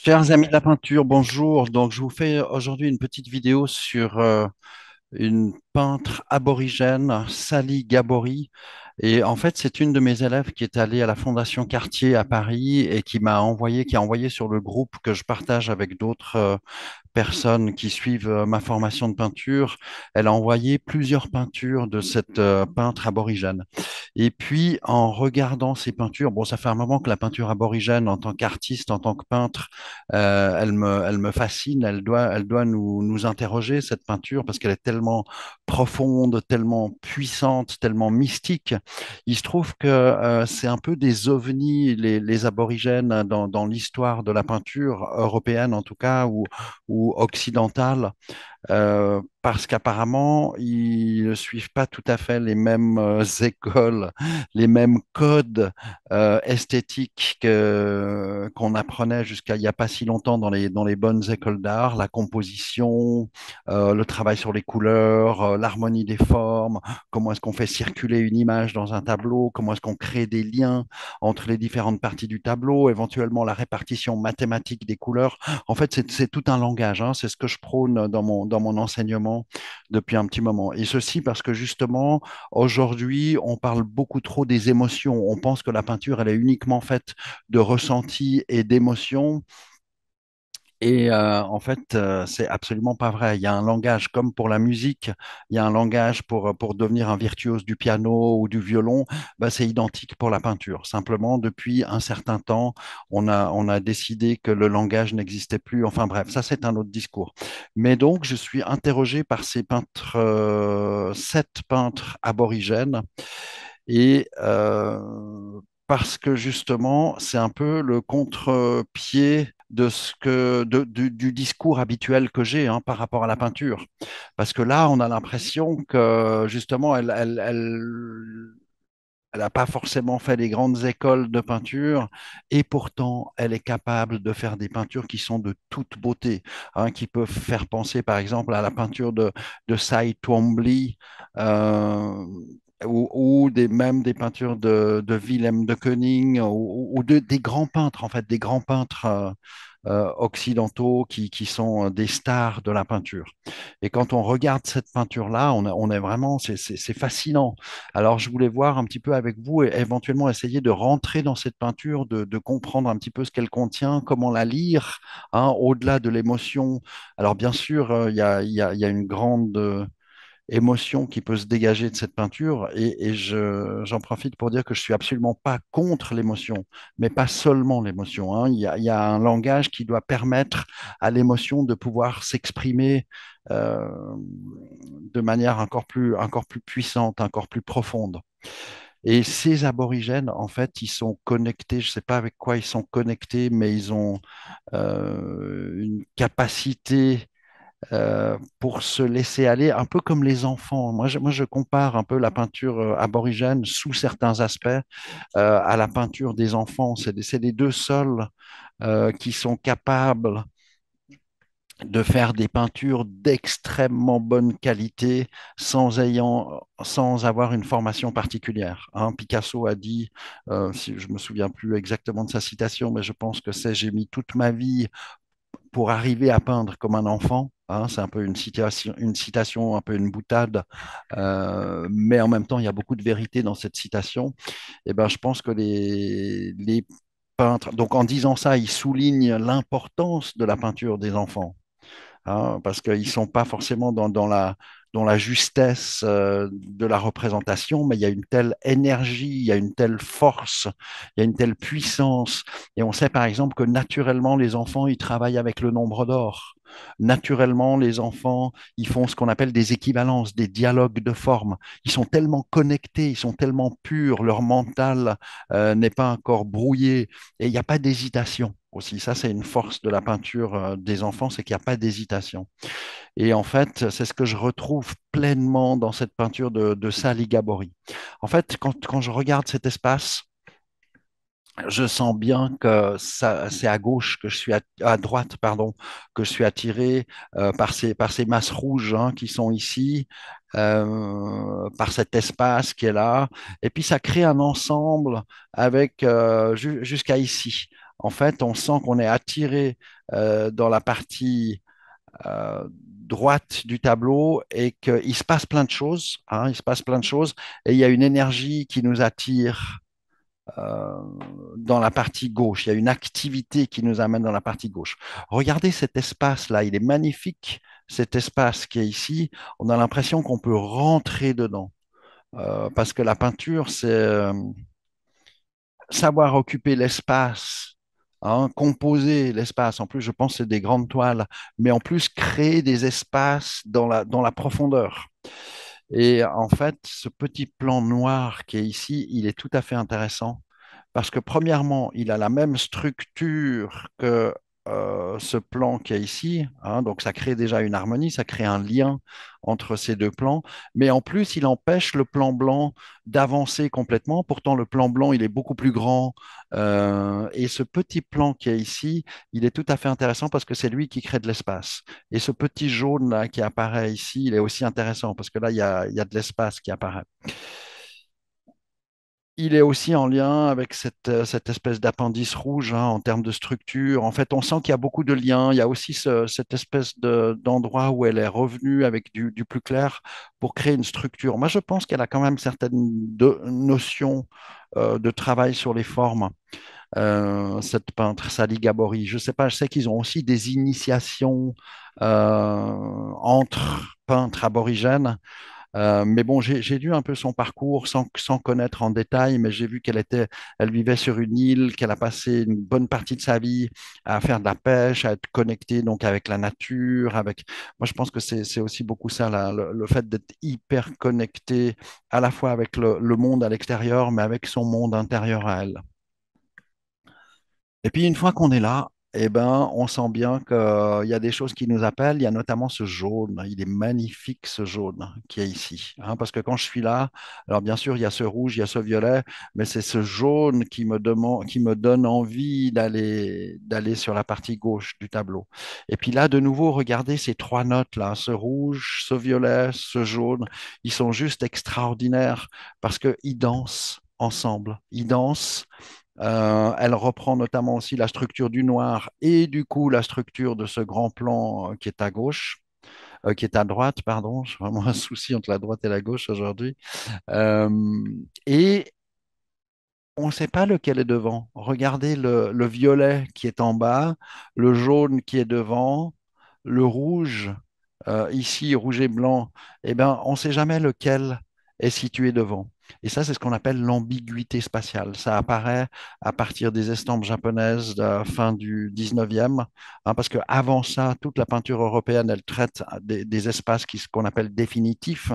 Chers amis de la peinture, bonjour. Donc, je vous fais aujourd'hui une petite vidéo sur une peintre aborigène, Sally Gabori. Et en fait, c'est une de mes élèves qui est allée à la Fondation Cartier à Paris et qui a envoyé sur le groupe que je partage avec d'autres personnes qui suivent ma formation de peinture. Elle a envoyé plusieurs peintures de cette peintre aborigène. Et puis, en regardant ces peintures, bon, ça fait un moment que la peinture aborigène, en tant qu'artiste, en tant que peintre, elle me fascine. Elle doit nous interroger, cette peinture, parce qu'elle est tellement profonde, tellement puissante, tellement mystique. Il se trouve que c'est un peu des ovnis, les aborigènes, dans l'histoire de la peinture européenne, en tout cas, ou occidentale, parce qu'apparemment, ils ne suivent pas tout à fait les mêmes écoles, les mêmes codes esthétiques qu'on apprenait jusqu'à il n'y a pas si longtemps dans les bonnes écoles d'art, la composition, le travail sur les couleurs, l'harmonie des formes, comment est-ce qu'on fait circuler une image dans un tableau, comment est-ce qu'on crée des liens entre les différentes parties du tableau, éventuellement la répartition mathématique des couleurs. En fait, c'est tout un langage, hein. C'est ce que je prône dans mon enseignement depuis un petit moment. Et ceci parce que justement, aujourd'hui, on parle beaucoup trop des émotions. On pense que la peinture, elle est uniquement faite de ressentis et d'émotions. Et en fait, c'est absolument pas vrai. Il y a un langage comme pour la musique, il y a un langage pour devenir un virtuose du piano ou du violon, bah, c'est identique pour la peinture. Simplement, depuis un certain temps, on a décidé que le langage n'existait plus. Enfin bref, ça c'est un autre discours. Mais donc, je suis interrogé par ces peintres, sept peintres aborigènes et parce que justement, c'est un peu le contre-pied de du discours habituel que j'ai, hein, par rapport à la peinture. Parce que là, on a l'impression que justement, elle n'a pas forcément fait des grandes écoles de peinture et pourtant, elle est capable de faire des peintures qui sont de toute beauté, hein, qui peuvent faire penser par exemple à la peinture de Cy Twombly, euh, ou même des peintures de Willem de Kooning, des grands peintres, en fait, des grands peintres occidentaux qui sont des stars de la peinture. Et quand on regarde cette peinture-là, on est vraiment, c'est fascinant. Alors, je voulais voir un petit peu avec vous et éventuellement essayer de rentrer dans cette peinture, de comprendre un petit peu ce qu'elle contient, comment la lire, hein, au-delà de l'émotion. Alors, bien sûr, il y a une grande émotion qui peut se dégager de cette peinture j'en profite pour dire que je suis absolument pas contre l'émotion, mais pas seulement l'émotion, hein. Il y a un langage qui doit permettre à l'émotion de pouvoir s'exprimer euh, de manière encore plus puissante, encore plus profonde. Et ces aborigènes, en fait, ils sont connectés, je ne sais pas avec quoi ils sont connectés, mais ils ont une capacité pour se laisser aller, un peu comme les enfants. Moi, je compare un peu la peinture aborigène sous certains aspects à la peinture des enfants. C'est les deux seuls qui sont capables de faire des peintures d'extrêmement bonne qualité sans avoir une formation particulière, hein. Picasso a dit, si je me souviens plus exactement de sa citation, mais je pense que c'est j'ai mis toute ma vie pour arriver à peindre comme un enfant. Hein, c'est un peu une citation, un peu une boutade, mais en même temps, il y a beaucoup de vérité dans cette citation. Et ben, je pense que les peintres, donc en disant ça, ils soulignent l'importance de la peinture des enfants, hein, parce qu'ils ne sont pas forcément dans la justesse de la représentation, mais il y a une telle énergie, il y a une telle force, il y a une telle puissance. Et on sait par exemple que naturellement, les enfants, ils travaillent avec le nombre d'or. Naturellement, les enfants, ils font ce qu'on appelle des équivalences, des dialogues de forme. Ils sont tellement connectés, ils sont tellement purs, leur mental n'est pas encore brouillé et il n'y a pas d'hésitation aussi. Ça, c'est une force de la peinture des enfants, c'est qu'il n'y a pas d'hésitation. Et en fait, c'est ce que je retrouve pleinement dans cette peinture de Sally Gabori. En fait, quand je regarde cet espace, je sens bien que c'est à gauche que je suis à droite, pardon, que je suis attiré par ces masses rouges, hein, qui sont ici, par cet espace qui est là. Et puis ça crée un ensemble avec jusqu'à ici. en fait, on sent qu'on est attiré dans la partie droite du tableau et qu'il se passe plein de choses, hein, il se passe plein de choses et il y a une énergie qui nous attire euh, dans la partie gauche. Il y a une activité qui nous amène dans la partie gauche. Regardez cet espace-là, il est magnifique, cet espace qui est ici. On a l'impression qu'on peut rentrer dedans. Parce que la peinture, c'est savoir occuper l'espace, hein, composer l'espace. En plus, je pense que c'est des grandes toiles, mais en plus créer des espaces dans la profondeur. Et en fait, ce petit plan noir qui est ici, il est tout à fait intéressant parce que premièrement, il a la même structure que ce plan qui est ici, hein, donc ça crée déjà une harmonie, ça crée un lien entre ces deux plans, mais en plus, il empêche le plan blanc d'avancer complètement. Pourtant, le plan blanc, il est beaucoup plus grand, et ce petit plan qui est ici, il est tout à fait intéressant parce que c'est lui qui crée de l'espace. Et ce petit jaune là qui apparaît ici, il est aussi intéressant parce que là, il y a de l'espace qui apparaît. Il est aussi en lien avec cette espèce d'appendice rouge, hein, en termes de structure. En fait, on sent qu'il y a beaucoup de liens. Il y a aussi cette espèce d'endroit où elle est revenue avec du plus clair pour créer une structure. Moi, je pense qu'elle a quand même certaines notions de travail sur les formes, cette peintre, Sally Gabori. Je sais pas, je sais qu'ils ont aussi des initiations entre peintres aborigènes. Mais bon, j'ai lu un peu son parcours sans connaître en détail, mais j'ai vu elle vivait sur une île, qu'elle a passé une bonne partie de sa vie à faire de la pêche, à être connectée donc avec la nature, avec. Moi, je pense que c'est aussi beaucoup ça, là, le fait d'être hyper connecté à la fois avec le monde à l'extérieur, mais avec son monde intérieur à elle. Et puis une fois qu'on est là, eh ben, on sent bien qu'il y a des choses qui nous appellent. Il y a notamment ce jaune. Il est magnifique ce jaune qui est ici, hein, parce que quand je suis là, alors bien sûr, il y a ce rouge, il y a ce violet, mais c'est ce jaune qui me donne envie d'aller sur la partie gauche du tableau. Et puis là, de nouveau, regardez ces trois notes là, ce rouge, ce violet, ce jaune. Ils sont juste extraordinaires parce qu'ils dansent ensemble. Ils dansent. Elle reprend notamment aussi la structure du noir et du coup la structure de ce grand plan qui est à gauche, qui est à droite, pardon. J'ai vraiment un souci entre la droite et la gauche aujourd'hui. Euh, et on ne sait pas lequel est devant. Regardez le violet qui est en bas, le jaune qui est devant, le rouge, ici, rouge et blanc. Eh bien, on ne sait jamais lequel est situé devant. Et ça, c'est ce qu'on appelle l'ambiguïté spatiale. Ça apparaît à partir des estampes japonaises de la fin du 19e, hein, parce qu'avant ça, toute la peinture européenne, elle traite des espaces qu'on appelle définitifs,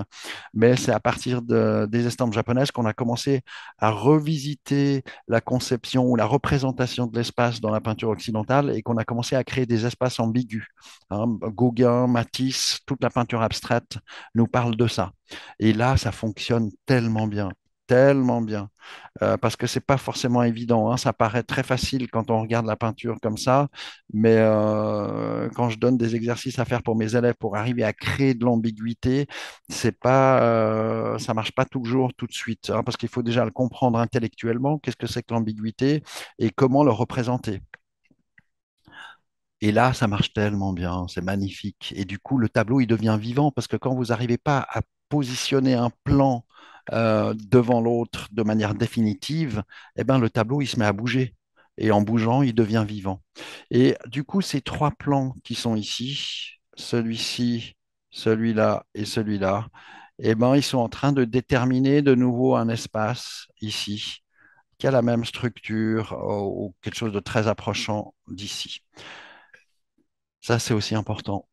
mais c'est à partir des estampes japonaises qu'on a commencé à revisiter la conception ou la représentation de l'espace dans la peinture occidentale et qu'on a commencé à créer des espaces ambigus, hein. Gauguin, Matisse, toute la peinture abstraite nous parle de ça. Et là, ça fonctionne tellement bien. Tellement bien. Parce que c'est pas forcément évident, hein. Ça paraît très facile quand on regarde la peinture comme ça, mais quand je donne des exercices à faire pour mes élèves pour arriver à créer de l'ambiguïté, ça marche pas toujours tout de suite, hein, parce qu'il faut déjà le comprendre intellectuellement, qu'est-ce que c'est que l'ambiguïté et comment le représenter. Et là, ça marche tellement bien, c'est magnifique. Et du coup, le tableau, il devient vivant parce que quand vous n'arrivez pas à positionner un plan devant l'autre de manière définitive, eh ben, le tableau, il se met à bouger. Et en bougeant, il devient vivant. Et du coup, ces trois plans qui sont ici, celui-ci, celui-là et celui-là, eh ben, ils sont en train de déterminer de nouveau un espace ici qui a la même structure ou quelque chose de très approchant d'ici. Ça, c'est aussi important.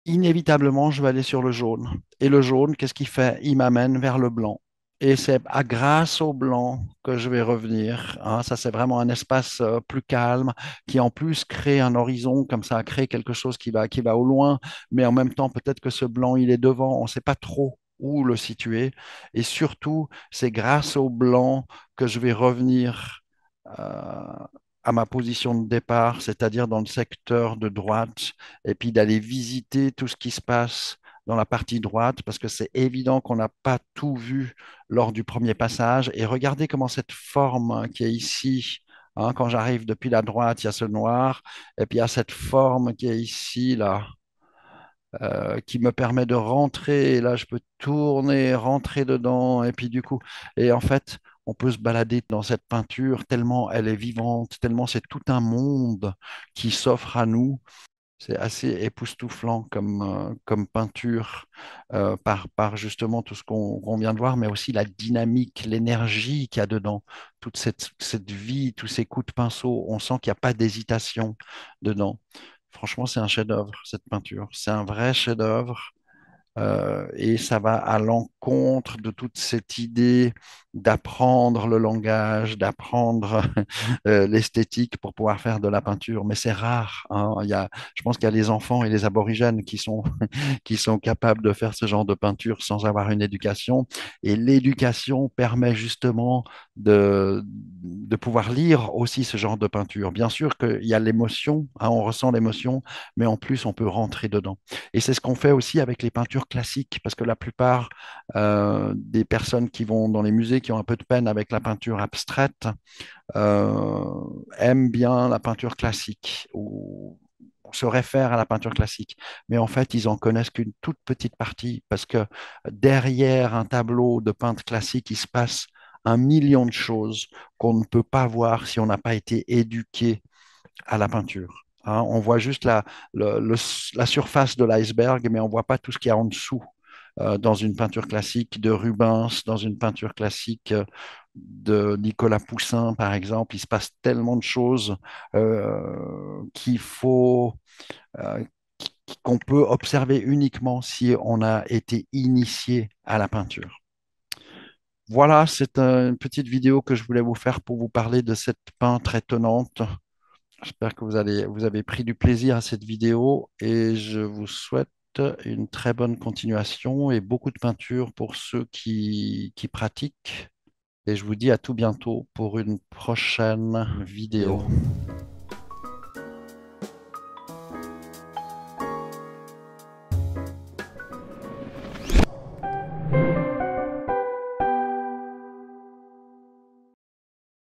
Inévitablement, je vais aller sur le jaune. Et le jaune, qu'est-ce qu'il fait? Il m'amène vers le blanc. Et c'est grâce au blanc que je vais revenir, hein. Ça, c'est vraiment un espace plus calme qui, en plus, crée un horizon, comme ça, crée quelque chose qui va au loin. Mais en même temps, peut-être que ce blanc, il est devant. On ne sait pas trop où le situer. Et surtout, c'est grâce au blanc que je vais revenir euh, à ma position de départ, c'est-à-dire dans le secteur de droite, et puis d'aller visiter tout ce qui se passe dans la partie droite parce que c'est évident qu'on n'a pas tout vu lors du premier passage. Et regardez comment cette forme qui est ici, hein, quand j'arrive depuis la droite, il y a ce noir, et puis il y a cette forme qui est ici, là, qui me permet de rentrer. Et là, je peux tourner, rentrer dedans, et puis du coup, et en fait, on peut se balader dans cette peinture tellement elle est vivante, tellement c'est tout un monde qui s'offre à nous. C'est assez époustouflant comme peinture par justement tout ce qu'on vient de voir, mais aussi la dynamique, l'énergie qu'il y a dedans, toute cette vie, tous ces coups de pinceau. On sent qu'il n'y a pas d'hésitation dedans. Franchement, c'est un chef-d'œuvre, cette peinture. C'est un vrai chef-d'œuvre. Et ça va à l'encontre de toute cette idée d'apprendre le langage, d'apprendre l'esthétique pour pouvoir faire de la peinture. Mais c'est rare, hein. Je pense qu'il y a les enfants et les aborigènes qui sont capables de faire ce genre de peinture sans avoir une éducation. Et l'éducation permet justement de pouvoir lire aussi ce genre de peinture. Bien sûr qu'il y a l'émotion, hein, on ressent l'émotion, mais en plus, on peut rentrer dedans. Et c'est ce qu'on fait aussi avec les peintures classiques, parce que la plupart des personnes qui vont dans les musées, qui ont un peu de peine avec la peinture abstraite, euh, aiment bien la peinture classique ou se réfèrent à la peinture classique. Mais en fait, ils en connaissent qu'une toute petite partie, parce que derrière un tableau de peintre classique, il se passe un million de choses qu'on ne peut pas voir si on n'a pas été éduqué à la peinture. Hein, on voit juste la surface de l'iceberg, mais on ne voit pas tout ce qu'il y a en dessous. Dans une peinture classique de Rubens, dans une peinture classique de Nicolas Poussin, par exemple, il se passe tellement de choses qu'il faut, euh, qu'on peut observer uniquement si on a été initié à la peinture. Voilà, c'est une petite vidéo que je voulais vous faire pour vous parler de cette peintre étonnante. J'espère que vous avez pris du plaisir à cette vidéo et je vous souhaite une très bonne continuation et beaucoup de peinture pour ceux qui pratiquent. Et je vous dis à tout bientôt pour une prochaine vidéo.